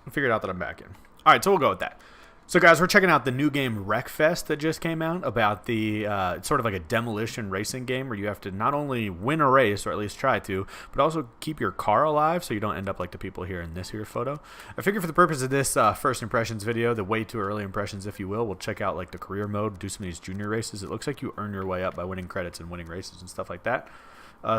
I figured out that I'm back in. All right, so we'll go with that. So, guys, we're checking out the new game Wreckfest that just came out about the it's sort of like a demolition racing game where you have to not only win a race, or at least try to, but also keep your car alive so you don't end up like the people here in this here photo. I figure for the purpose of this first impressions video, the way too early impressions, if you will, we'll check out like the career mode, do some of these junior races. It looks like you earn your way up by winning credits and winning races and stuff like that.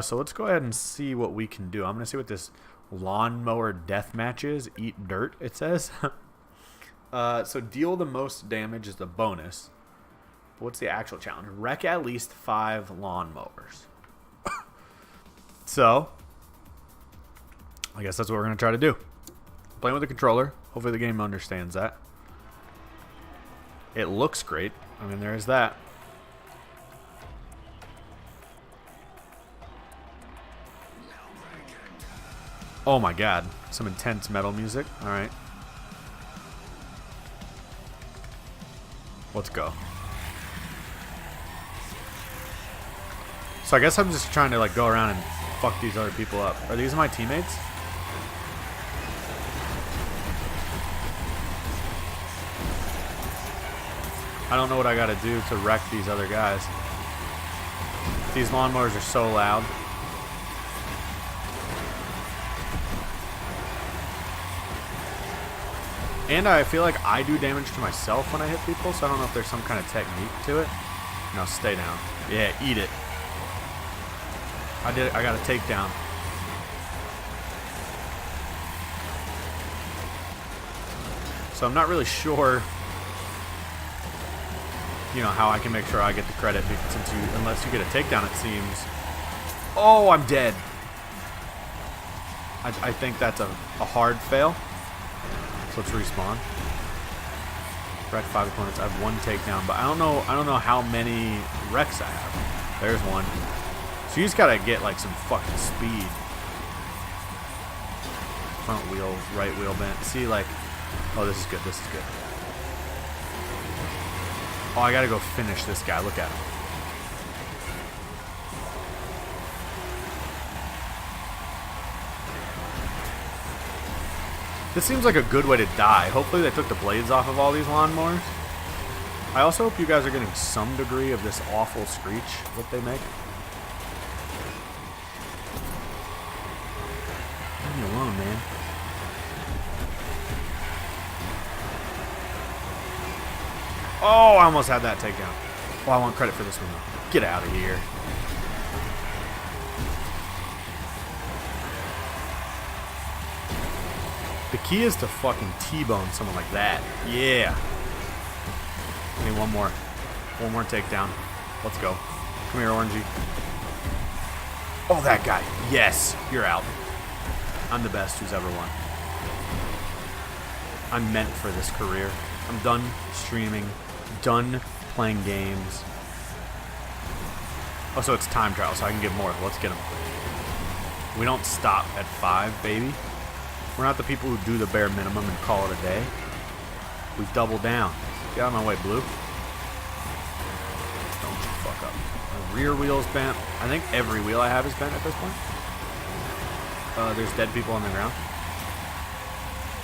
So let's go ahead and see what we can do. I'm going to see what this lawnmower death match is. Eat dirt, it says. So deal the most damage is the bonus. But what's the actual challenge? Wreck at least 5 lawnmowers. So, I guess that's what we're going to try to do. Playing with the controller. Hopefully the game understands that. It looks great. I mean, there is that. Oh my god. Some intense metal music. Alright. Let's go. So I guess I'm just trying to like go around and fuck these other people up. Are these my teammates? I don't know what I gotta do to wreck these other guys. These lawnmowers are so loud. And I feel like I do damage to myself when I hit people, so I don't know if there's some kind of technique to it. No, stay down. Yeah, eat it. I did it. I got a takedown. So I'm not really sure, you know, how I can make sure I get the credit, because unless you get a takedown, it seems. Oh, I'm dead. I think that's a hard fail. So let's respawn. Wreck 5 opponents. I have 1 takedown, but I don't know how many wrecks I have. There's 1. So you just gotta get like some fucking speed. Front wheel, right wheel bent. See, like, oh, this is good. This is good. Oh, I gotta go finish this guy. Look at him. This seems like a good way to die. Hopefully they took the blades off of all these lawnmowers. I also hope you guys are getting some degree of this awful screech that they make. Leave me alone, man. Oh, I almost had that takedown. Oh, I want credit for this one, though. Get out of here. The key is to fucking T-bone someone like that. Yeah. Give me one more. One more takedown. Let's go. Come here, Orangey. Oh, that guy. Yes. You're out. I'm the best who's ever won. I'm meant for this career. I'm done streaming. Done playing games. Oh, so it's time trial, so I can get more. Let's get them. We don't stop at 5, baby. We're not the people who do the bare minimum and call it a day. We double down. Get out of my way, Blue. Don't you fuck up. My rear wheel's bent. I think every wheel I have is bent at this point. There's dead people on the ground.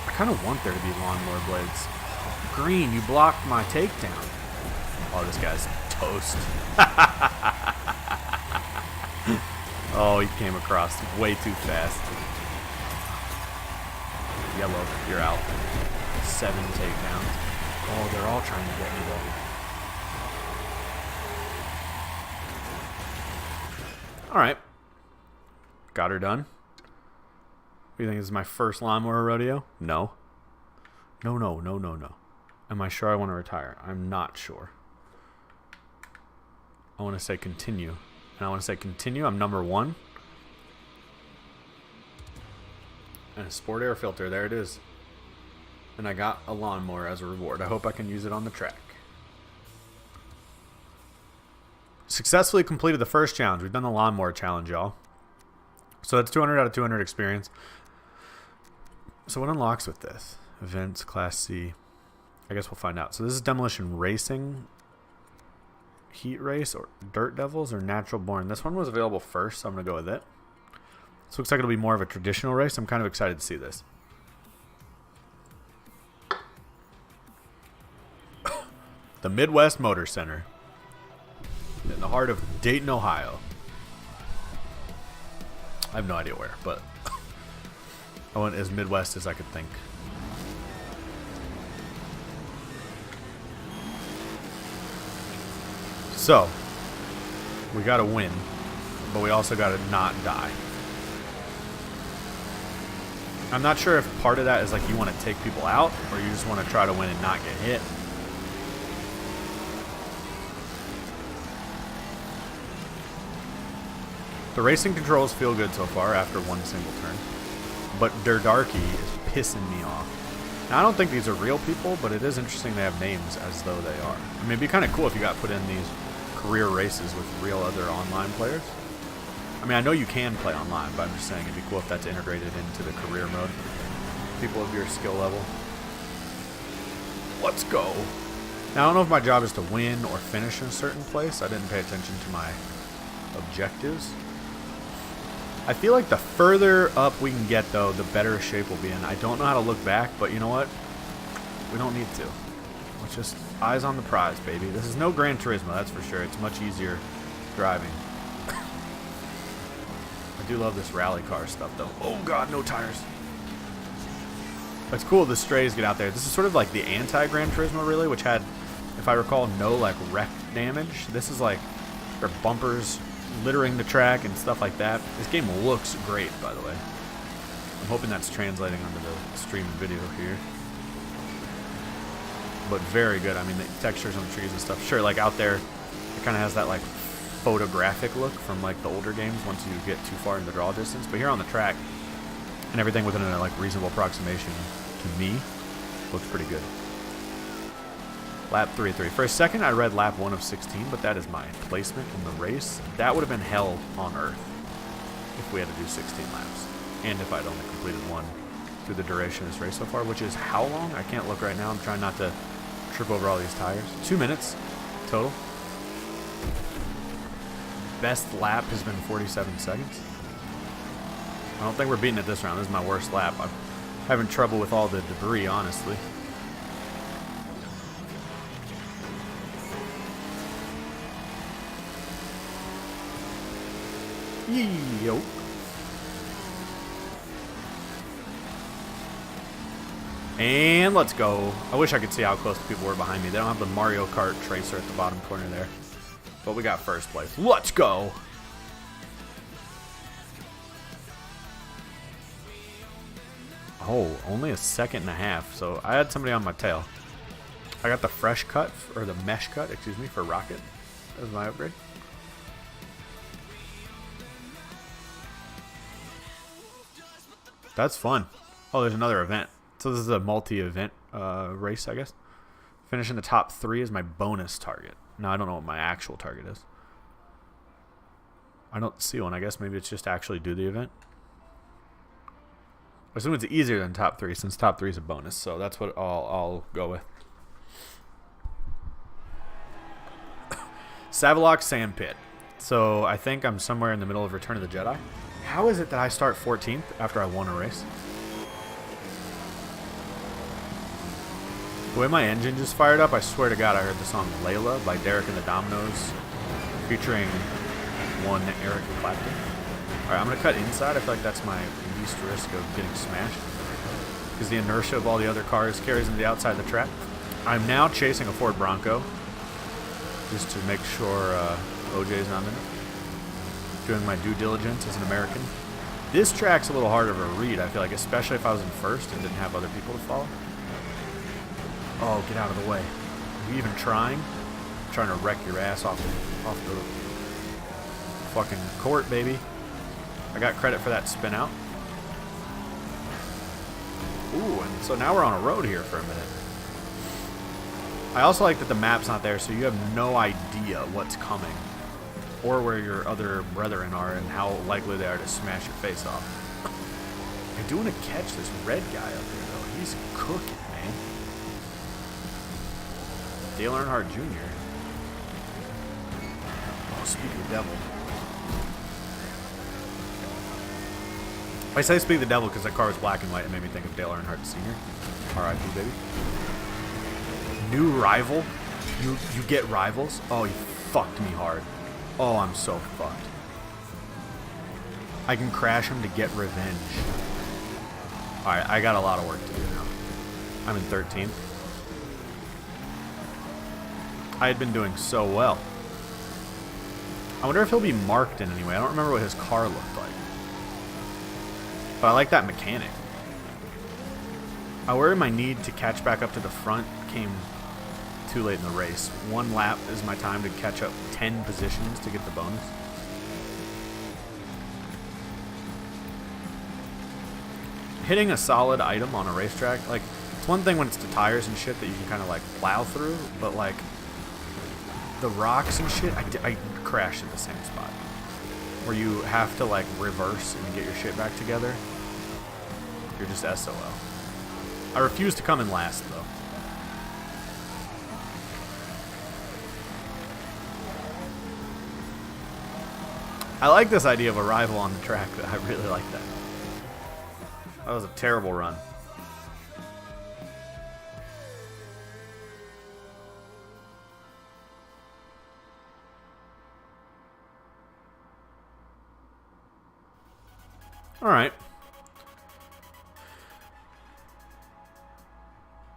I kind of want there to be lawnmower blades. Oh, Green, you blocked my takedown. Oh, this guy's toast. Oh, he came across way too fast. Yellow, you're out. 7 takedowns. Oh, they're all trying to get me though. Alright. Got her done. What do you think, this is my first lawnmower rodeo? No. No, no, no, no, no. Am I sure I want to retire? I'm not sure. I want to say continue. And I want to say continue. I'm number 1. And a sport air filter, there it is. And I got a lawnmower as a reward. I hope I can use it on the track. Successfully completed the first challenge. We've done the lawnmower challenge, y'all. So that's 200 out of 200 experience. So what unlocks with this? Events, Class C. I guess we'll find out. So this is Demolition Racing, Heat Race, or Dirt Devils, or Natural Born. This one was available first, so I'm going to go with it. This looks like it'll be more of a traditional race. I'm kind of excited to see this. the Midwest Motor Center in the heart of Dayton, Ohio. I have no idea where, but I went as Midwest as I could think. So, we gotta win, but we also gotta not die. I'm not sure if part of that is like you want to take people out, or you just want to try to win and not get hit. The racing controls feel good so far after one single turn, but Darky is pissing me off. Now, I don't think these are real people, but it is interesting they have names as though they are. I mean, it'd be kind of cool if you got put in these career races with real other online players. I mean, I know you can play online, but I'm just saying it'd be cool if that's integrated into the career mode. People of your skill level. Let's go. Now, I don't know if my job is to win or finish in a certain place. I didn't pay attention to my objectives. I feel like the further up we can get, though, the better shape we'll be in. I don't know how to look back, but you know what? We don't need to. Let's just eyes on the prize, baby. This is no Gran Turismo, that's for sure. It's much easier driving. I do love this rally car stuff, though. Oh, God, no tires. It's cool the strays get out there. This is sort of like the anti-Gran Turismo, really, which had, if I recall, no, like, wreck damage. This is like, their bumpers littering the track and stuff like that. This game looks great, by the way. I'm hoping that's translating onto the stream video here. But very good. I mean, the textures on the trees and stuff. Sure, like out there, it kind of has that like photographic look from like the older games once you get too far in the draw distance. But here on the track, and everything within a like reasonable approximation to me, looks pretty good. Lap 3-3. For a second, I read lap 1 of 16, but that is my placement in the race. That would have been hell on earth if we had to do 16 laps. And if I'd only completed one through the duration of this race so far, which is how long? I can't look right now. I'm trying not to trip over all these tires. 2 minutes total. Best lap has been 47 seconds. I don't think we're beating it this round. This is my worst lap. I'm having trouble with all the debris, honestly. Yo. And let's go. I wish I could see how close the people were behind me. They don't have the Mario Kart tracer at the bottom corner there. But we got first place. Let's go. Oh, only a second and a half. So I had somebody on my tail. I got the fresh cut, or the mesh cut, excuse me, for Rocket. That was my upgrade. That's fun. Oh, there's another event. So this is a multi-event race, I guess. Finishing the top 3 is my bonus target. Now, I don't know what my actual target is. I don't see one. I guess maybe it's just actually do the event. I assume it's easier than top 3 since top 3 is a bonus. So that's what I'll go with. Savalok Sandpit. So I think I'm somewhere in the middle of Return of the Jedi. How is it that I start 14th after I won a race? The way my engine just fired up, I swear to God I heard the song Layla by Derek and the Dominoes featuring one Eric Clapton. Alright, I'm going to cut inside. I feel like that's my least risk of getting smashed because the inertia of all the other cars carries me to the outside of the track. I'm now chasing a Ford Bronco just to make sure OJ's not in it. Doing my due diligence as an American. This track's a little harder of a read, I feel like, especially if I was in first and didn't have other people to follow. Oh, get out of the way. Are you even trying? I'm trying to wreck your ass off the fucking court, baby. I got credit for that spin out. Ooh, and so now we're on a road here for a minute. I also like that the map's not there, so you have no idea what's coming. Or where your other brethren are and how likely they are to smash your face off. I do want to catch this red guy up here, though. He's cooking, man. Dale Earnhardt Jr. Oh, speak of the devil. I say speak of the devil because that car was black and white. It made me think of Dale Earnhardt Sr. R.I.P. baby. New rival. You get rivals? Oh, you fucked me hard. Oh, I'm so fucked. I can crash him to get revenge. Alright, I got a lot of work to do now. I'm in 13th. I had been doing so well. I wonder if he'll be marked in any way. I don't remember what his car looked like. But I like that mechanic. I worry my need to catch back up to the front came too late in the race. One lap is my time to catch up 10 positions to get the bonus. Hitting a solid item on a racetrack, like, it's one thing when it's the tires and shit that you can kind of like plow through, but like the rocks and shit, I crashed in the same spot where you have to like reverse and get your shit back together. You're just SOL. I refuse to come in last though. I like this idea of a rival on the track. I really like that. That was a terrible run. All right.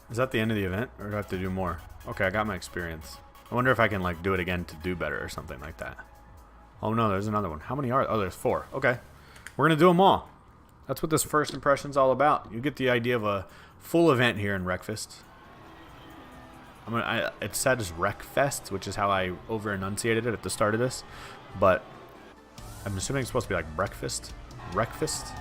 Is that the end of the event, or do I have to do more? Okay, I got my experience. I wonder if I can like do it again to do better or something like that. Oh no, there's another one. How many are there? Oh, there's 4. Okay. We're going to do them all. That's what this first impression's all about. You get the idea of a full event here in Wreckfest. It's said as Wreckfest, which is how I over-enunciated it at the start of this. But I'm assuming it's supposed to be like breakfast. Wreckfest?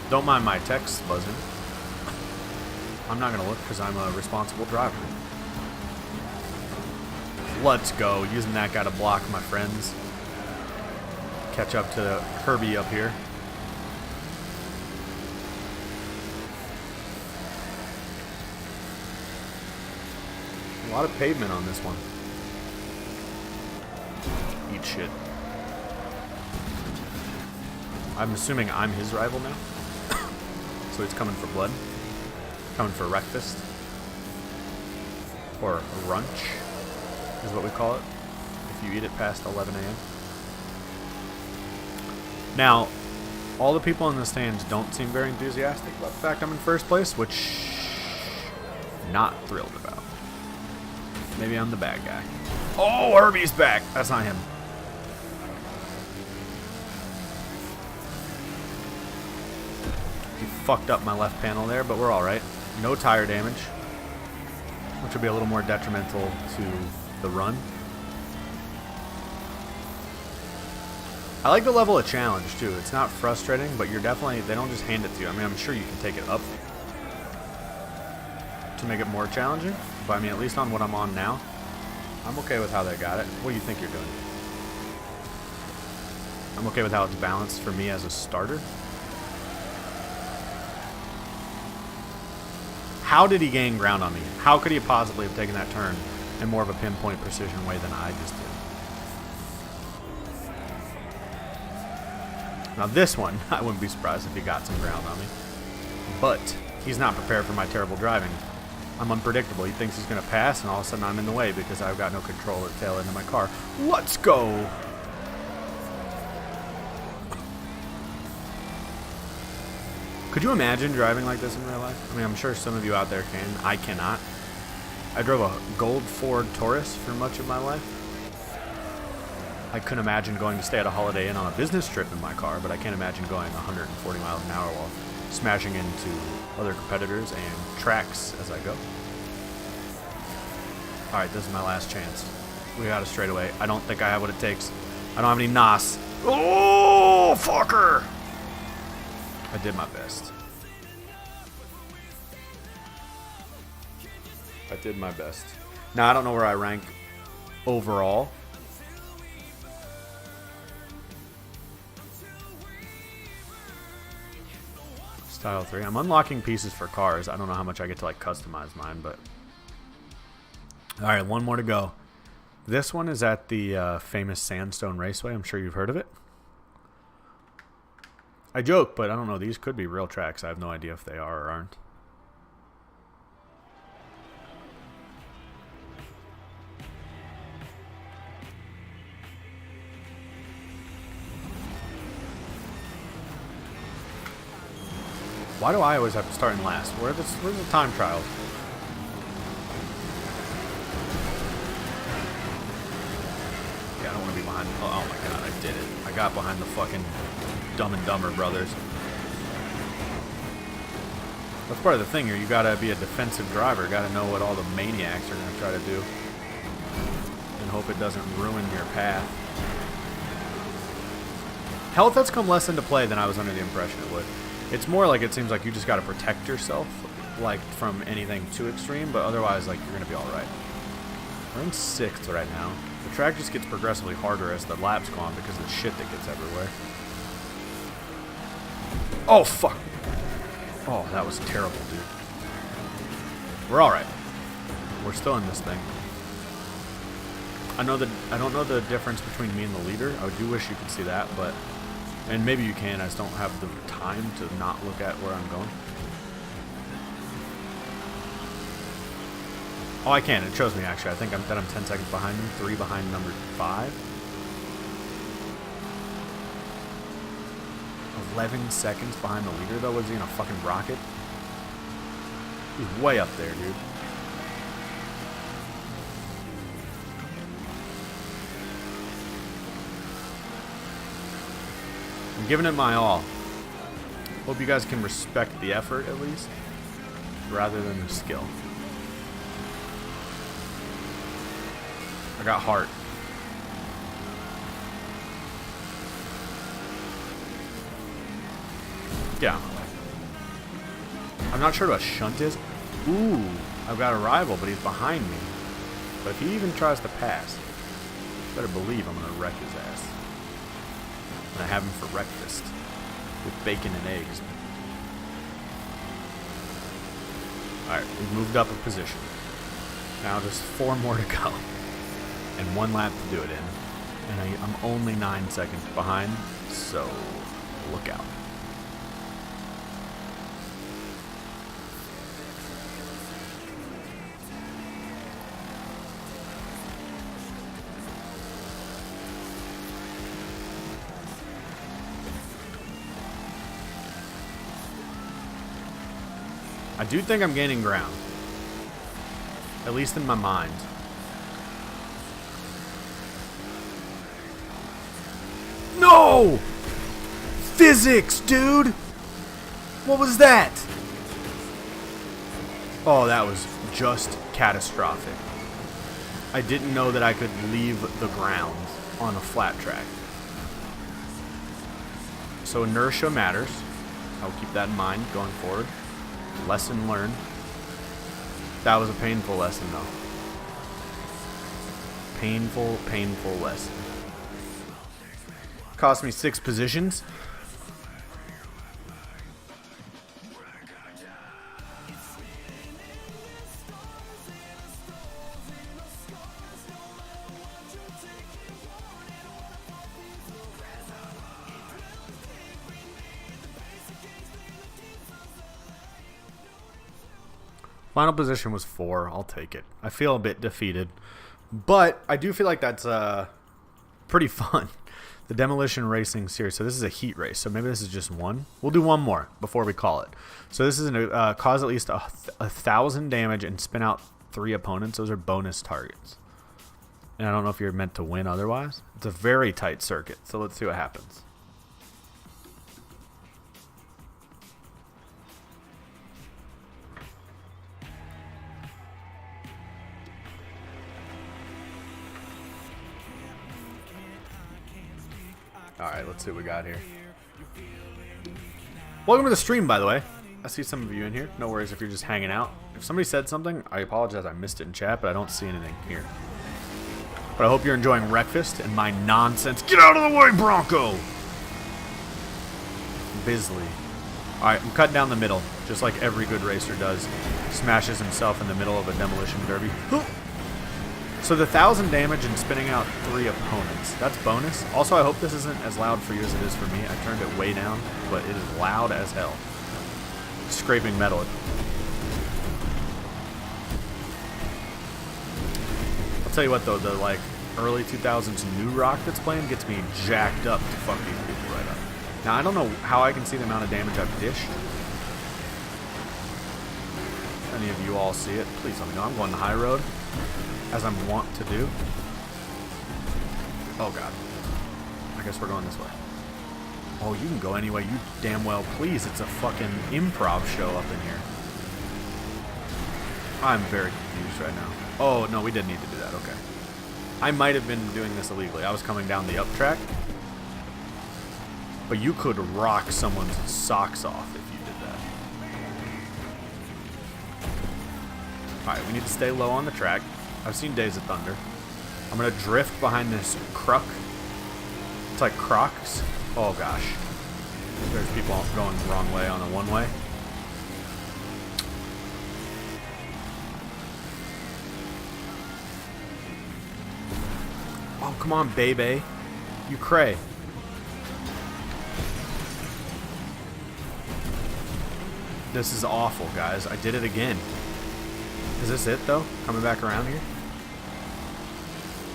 Don't mind my text buzzing. I'm not going to look because I'm a responsible driver. Let's go. Using that guy to block my friends. Catch up to Herbie up here. A lot of pavement on this one. Eat shit. I'm assuming I'm his rival now. So he's coming for blood. Coming for Wreckfest. Or runch is what we call it. If you eat it past 11 a.m. Now, all the people in the stands don't seem very enthusiastic about the fact I'm in first place, which not thrilled about. Maybe I'm the bad guy. Oh, Herbie's back. That's not him. He fucked up my left panel there, but we're all right. No tire damage, which will be a little more detrimental to the run. I like the level of challenge too. It's not frustrating, but you're definitely, they don't just hand it to you. I mean, I'm sure you can take it up to make it more challenging, but I mean, at least on what I'm on now, I'm okay with how they got it. What do you think you're doing? I'm okay with how it's balanced for me as a starter. How did he gain ground on me? How could he possibly have taken that turn in more of a pinpoint precision way than I just did? Now this one, I wouldn't be surprised if he got some ground on me. But he's not prepared for my terrible driving. I'm unpredictable. He thinks he's going to pass, and all of a sudden I'm in the way because I've got no control or tail end of my car. Let's go! Could you imagine driving like this in real life? I mean, I'm sure some of you out there can. I cannot. I drove a gold Ford Taurus for much of my life. I couldn't imagine going to stay at a Holiday Inn on a business trip in my car, but I can't imagine going 140 miles an hour while smashing into other competitors and tracks as I go. Alright, this is my last chance. We got a straightaway. I don't think I have what it takes. I don't have any NOS. Oh, fucker! I did my best. I did my best. Now, I don't know where I rank overall. Style 3. I'm unlocking pieces for cars. I don't know how much I get to like customize mine, but All right, one more to go. This one is at the famous Sandstone Raceway. I'm sure you've heard of it. I joke, but I don't know. These could be real tracks. I have no idea if they are or aren't. Why do I always have to start in last? Where's the time trial? Yeah, I don't want to be behind. Oh my god, I did it. I got behind the fucking Dumb and Dumber brothers. That's part of the thing here. You gotta be a defensive driver. Gotta know what all the maniacs are gonna try to do. And hope it doesn't ruin your path. Health has come less into play than I was under the impression it would. It's more like it seems like you just gotta protect yourself, like from anything too extreme, but otherwise, like, you're gonna be alright. We're in 6th right now. The track just gets progressively harder as the laps go on because of the shit that gets everywhere. Oh, fuck. Oh, that was terrible, dude. We're alright. We're still in this thing. I don't know the difference between me and the leader. I do wish you could see that, but... And maybe you can, I just don't have the time to not look at where I'm going. Oh, I can. It shows me, actually. I think I'm 10 seconds behind him. 3 behind number 5. 11 seconds behind the leader, though? Was he in a fucking rocket? He's way up there, dude. I'm giving it my all. Hope you guys can respect the effort, at least, rather than the skill. I got heart. Get out of my way. I'm not sure what a shunt is. Ooh, I've got a rival, but he's behind me. But if he even tries to pass, better believe I'm going to wreck his ass. And I have him for breakfast with bacon and eggs. Alright, we've moved up a position. Now just 4 more to go. And 1 lap to do it in. And I'm only 9 seconds behind, so look out. I do think I'm gaining ground. At least in my mind. No! Physics, dude! What was that? Oh, that was just catastrophic. I didn't know that I could leave the ground on a flat track. So inertia matters. I'll keep that in mind going forward. Lesson learned. That was a painful lesson, though. Painful, painful lesson. Cost me 6 positions. Final position was 4. I'll take it. I feel a bit defeated, but I do feel like that's pretty fun. The Demolition Racing Series. So this is a heat race. So maybe this is just one. We'll do one more before we call it. So this is cause at least 1,000 damage and spin out 3 opponents. Those are bonus targets. And I don't know if you're meant to win otherwise. It's a very tight circuit. So let's see what happens. Alright, let's see what we got here. Welcome to the stream, by the way. I see some of you in here. No worries if you're just hanging out. If somebody said something, I apologize. I missed it in chat, but I don't see anything here. But I hope you're enjoying Wreckfest and my nonsense. Get out of the way, Bronco! Bisley. Alright, I'm cutting down the middle, just like every good racer does. Smashes himself in the middle of a demolition derby. So the 1,000 damage and spinning out 3 opponents. That's bonus. Also, I hope this isn't as loud for you as it is for me. I turned it way down, but it is loud as hell. Scraping metal. I'll tell you what though, the like early 2000s new rock that's playing gets me jacked up to fuck these people right up. Now I don't know how I can see the amount of damage I've dished. If any of you all see it, please let me know. I'm going the high road, as I'm wont to do. Oh god. I guess we're going this way. Oh, you can go anyway you damn well please. It's a fucking improv show up in here. I'm very confused right now. Oh, no, we didn't need to do that. Okay. I might have been doing this illegally. I was coming down the up track. But you could rock someone's socks off if you did that. Alright, we need to stay low on the track. I've seen Days of Thunder. I'm going to drift behind this crook. It's like Crocs. Oh, gosh. There's people going the wrong way on the one-way. Oh, come on, baby. You cray. This is awful, guys. I did it again. Is this it, though? Coming back around here?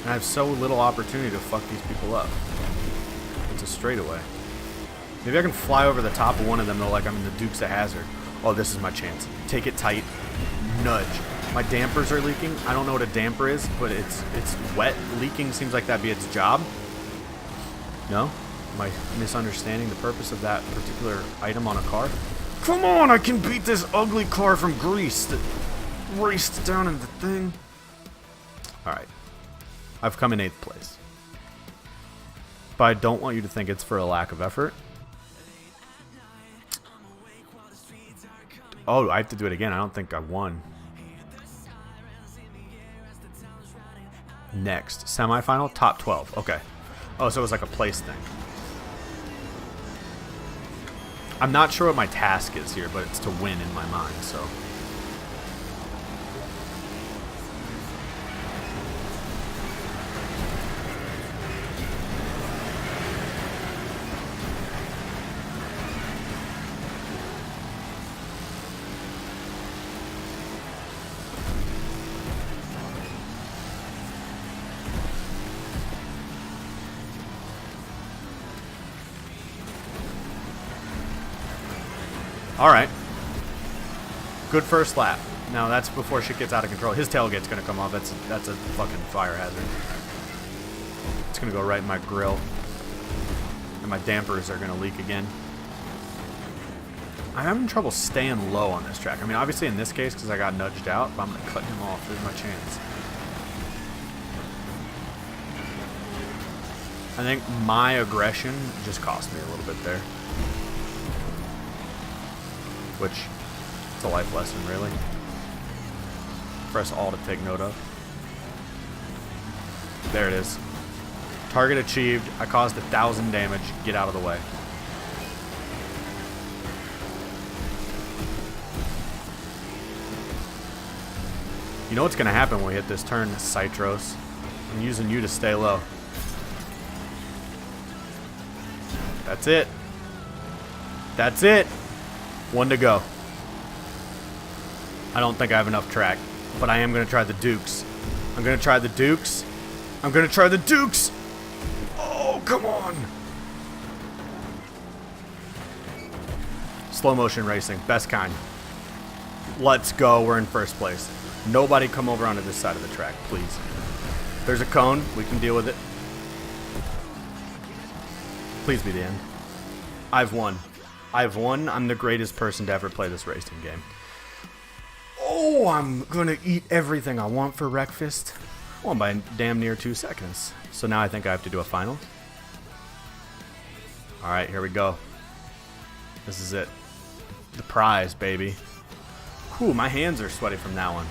And I have so little opportunity to fuck these people up. It's a straightaway. Maybe I can fly over the top of one of them, though, like I'm in the Dukes of Hazzard. Oh, this is my chance. Take it tight. Nudge. My dampers are leaking. I don't know what a damper is, but it's wet. Leaking seems like that'd be its job. No? Am I misunderstanding the purpose of that particular item on a car? Come on, I can beat this ugly car from Greece that raced down in the thing. Alright. I've come in 8th place. But I don't want you to think it's for a lack of effort. Oh, I have to do it again. I don't think I won. Next. Semifinal, top 12. Okay. Oh, so it was like a place thing. I'm not sure what my task is here, but it's to win in my mind, so. Alright. Good first lap. Now that's before shit gets out of control. His tailgate's gonna come off. That's a fucking fire hazard. It's gonna go right in my grill. And my dampers are gonna leak again. I'm having trouble staying low on this track. I mean, obviously in this case, because I got nudged out, but I'm gonna cut him off. There's my chance. I think my aggression just cost me a little bit there. Which, it's a life lesson, really. For us all to take note of. There it is. Target achieved. I caused 1,000 damage. Get out of the way. You know what's going to happen when we hit this turn, Citros? I'm using you to stay low. That's it. That's it. 1 to go. I don't think I have enough track, but I am going to try the Dukes. I'm going to try the Dukes. I'm going to try the Dukes. Oh, come on. Slow motion racing. Best kind. Let's go. We're in first place. Nobody come over onto this side of the track, please. There's a cone. We can deal with it. Please be the end. I've won. I've won. I'm the greatest person to ever play this racing game. Oh, I'm going to eat everything I want for Wreckfest. Won by damn near 2 seconds. So now I think I have to do a final. Alright, here we go. This is it. The prize, baby. Whew, my hands are sweaty from that one.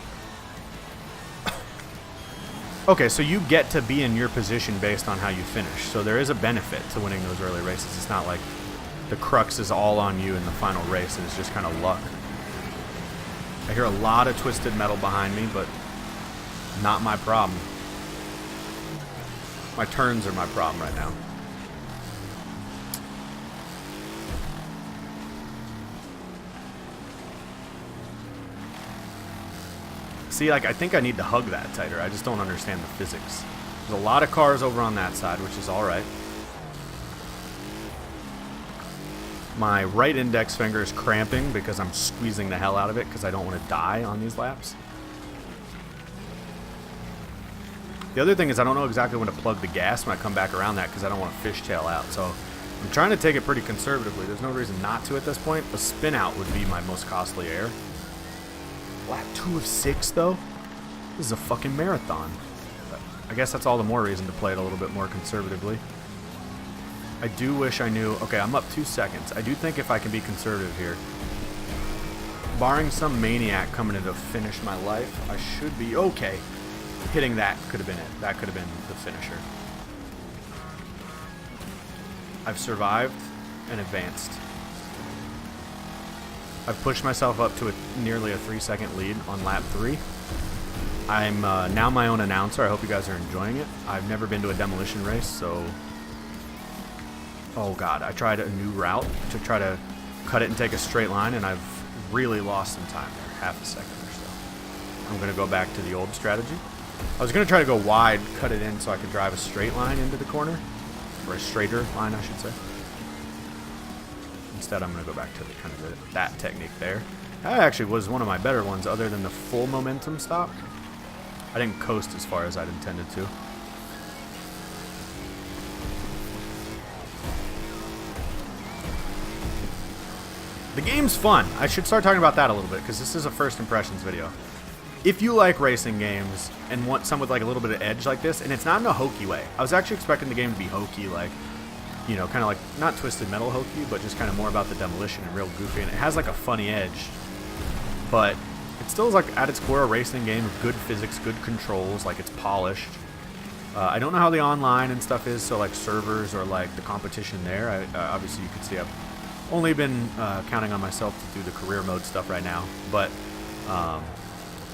Okay, so you get to be in your position based on how you finish. So there is a benefit to winning those early races. It's not like the crux is all on you in the final race, and it's just kind of luck. I hear a lot of twisted metal behind me, but not my problem. My turns are my problem right now. See, like, I think I need to hug that tighter. I just don't understand the physics. There's a lot of cars over on that side, which is alright. My right index finger is cramping because I'm squeezing the hell out of it because I don't want to die on these laps. The other thing is I don't know exactly when to plug the gas when I come back around that because I don't want to fishtail out. So I'm trying to take it pretty conservatively. There's no reason not to at this point. A spin out would be my most costly error. Lap 2 of 6 though? This is a fucking marathon. I guess that's all the more reason to play it a little bit more conservatively. I do wish I knew... Okay, I'm up 2 seconds. I do think if I can be conservative here, barring some maniac coming in to finish my life, I should be okay. Hitting that could have been it. That could have been the finisher. I've survived and advanced. I've pushed myself up to nearly a 3-second lead on lap 3. I'm now my own announcer. I hope you guys are enjoying it. I've never been to a demolition race, so... Oh god, I tried a new route to try to cut it and take a straight line, and I've really lost some time there, half a second or so. I'm going to go back to the old strategy. I was going to try to go wide, cut it in so I could drive a straight line into the corner, or a straighter line, I should say. Instead, I'm going to go back to the kind of that technique there. That actually was one of my better ones, other than the full momentum stop. I didn't coast as far as I'd intended to. The game's fun. I should start talking about that a little bit, because this is a first impressions video. If you like racing games and want some with like a little bit of edge like this, and it's not in a hokey way. I was actually expecting the game to be hokey, like, you know, kind of like, not Twisted Metal hokey, but just kind of more about the demolition and real goofy, and it has like a funny edge. But it still is like at its core a racing game with good physics, good controls, like it's polished. I don't know how the online and stuff is, so like servers or like the competition there. Obviously you can see I've only been counting on myself to do the career mode stuff right now, but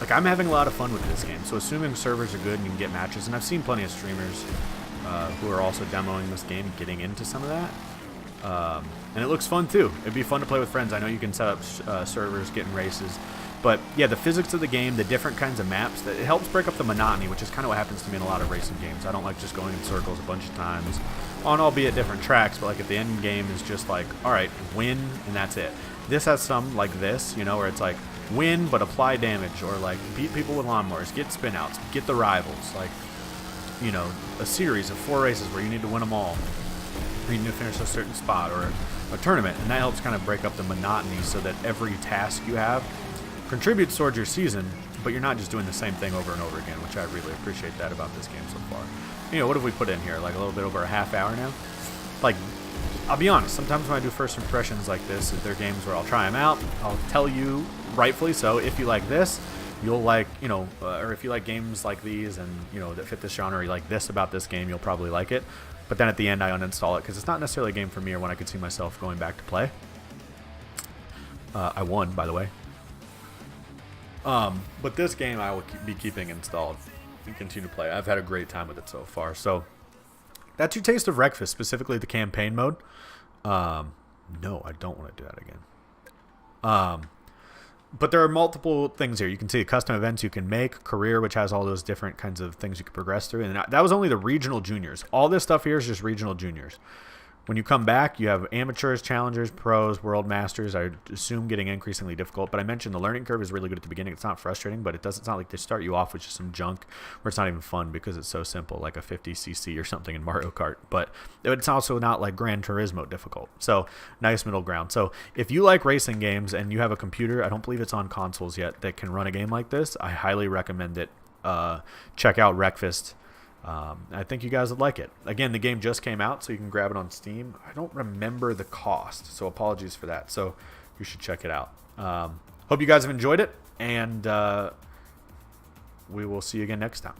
like I'm having a lot of fun with this game. So assuming servers are good and you can get matches, and I've seen plenty of streamers who are also demoing this game getting into some of that, and it looks fun too. It'd be fun to play with friends. I know you can set up servers, get in races, but yeah, the physics of the game, the different kinds of maps, that it helps break up the monotony, which is kind of what happens to me in a lot of racing games. I don't like just going in circles a bunch of times on albeit different tracks, but like if the end game is just like, all right, win and that's it. This has some like this, you know, where it's like win but apply damage, or like beat people with lawnmowers, get spin outs, get the rivals, like, you know, a series of 4 races where you need to win them all, or you need to finish a certain spot, or a tournament, and that helps kind of break up the monotony so that every task you have contributes towards your season, but you're not just doing the same thing over and over again, which I really appreciate that about this game so far. You know, what have we put in here? Like a little bit over a half hour now? Like, I'll be honest, sometimes when I do first impressions like this, if they're games where I'll try them out, I'll tell you, rightfully so, if you like this, you'll like, you know, or if you like games like these and, you know, that fit this genre, or you like this about this game, you'll probably like it. But then at the end, I uninstall it because it's not necessarily a game for me or one I could see myself going back to play. I won, by the way. But this game I will be keeping installed and continue to play. I've had a great time with it so far. So that's your taste of Wreckfest, specifically the campaign mode. No, I don't want to do that again. But there are multiple things here. You can see custom events you can make, career, which has all those different kinds of things you can progress through. And that was only the regional juniors. All this stuff here is just regional juniors. When you come back, you have amateurs, challengers, pros, world masters. I assume getting increasingly difficult. But I mentioned the learning curve is really good at the beginning. It's not frustrating, but it's not like they start you off with just some junk where it's not even fun because it's so simple, like a 50cc or something in Mario Kart. But it's also not like Gran Turismo difficult. So nice middle ground. So if you like racing games and you have a computer, I don't believe it's on consoles yet, that can run a game like this, I highly recommend it. Check out Wreckfest. I think you guys would like it. Again, the game just came out, so you can grab it on Steam. I don't remember the cost, so apologies for that. So you should check it out. Hope you guys have enjoyed it, and we will see you again next time.